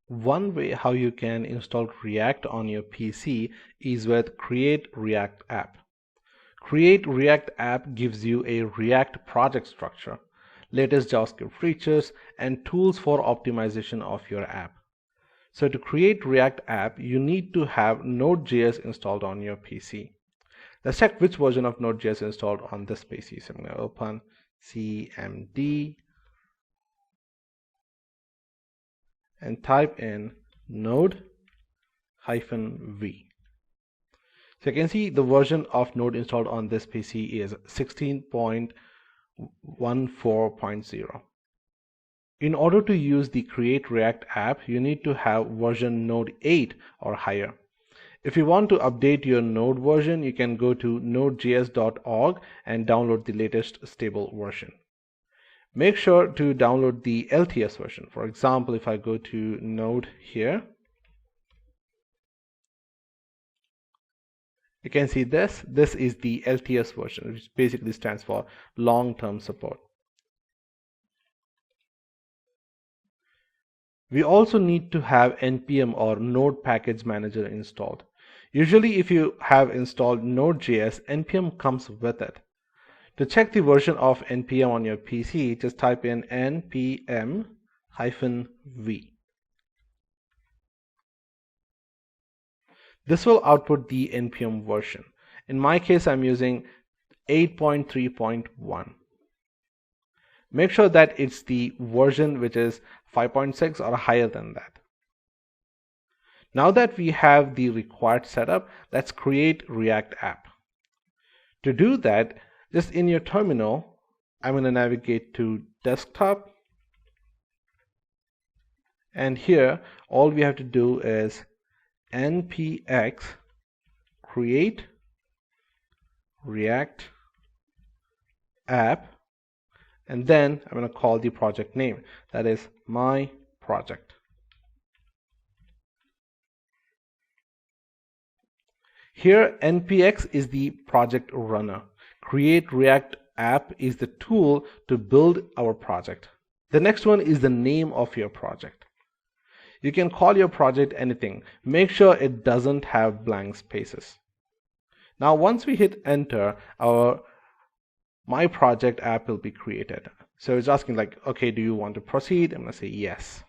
One way how you can install React on your PC is with Create React App. Create React App gives you a React project structure, latest JavaScript features, and tools for optimization of your app. So to create React App, you need to have Node.js installed on your PC. Let's check which version of Node.js installed on this PC. So I'm going to open cmd and type in node-v. So you can see the version of Node installed on this PC is 16.14.0. In order to use the Create React app, you need to have version Node 8 or higher. If you want to update your Node version, you can go to nodejs.org and download the latest stable version. Make sure to download the LTS version. For example, if I go to Node here, you can see this is the LTS version, which basically stands for long-term support. We also need to have npm or Node Package Manager installed. Usually if you have installed Node.js, npm comes with it. To check the version of npm on your PC, just type in npm-v. This will output the npm version. In my case, I'm using 8.3.1. Make sure that it's the version which is 5.6 or higher than that. Now that we have the required setup, let's create React app. To do that, just in your terminal, I'm going to navigate to desktop, and here all we have to do is npx create React app, and then I'm going to call the project name, that is my project. Here npx is the project runner. Create React app is the tool to build our project. The next one is the name of your project. You can call your project anything. Make sure it doesn't have blank spaces. Now once we hit enter, our my project app will be created. So it's asking like, okay, do you want to proceed? I'm going to say yes.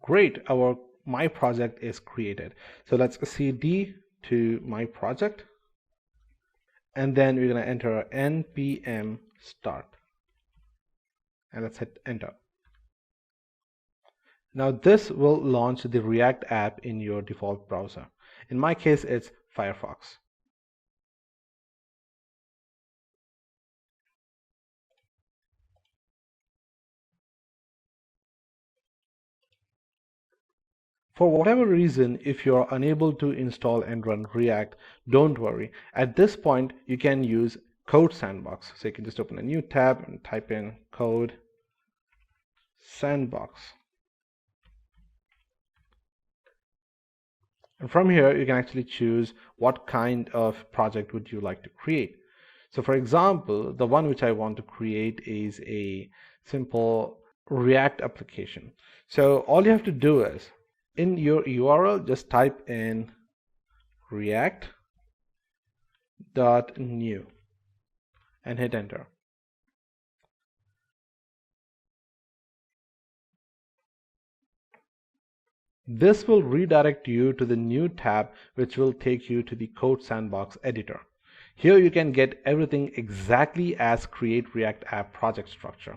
Great, our my project is created. So let's cd to my project, and then we're going to enter npm start, and let's hit enter. Now this will launch the React app in your default browser. In my case, it's Firefox. For whatever reason, if you're unable to install and run React, don't worry. At this point, you can use Code Sandbox. So you can just open a new tab and type in Code Sandbox. And from here, you can actually choose what kind of project would you like to create. So for example, the one which I want to create is a simple React application. So all you have to do is, in your URL, just type in react.new and hit enter. This will redirect you to the new tab, which will take you to the Code Sandbox editor. Here you can get everything exactly as Create React App project structure.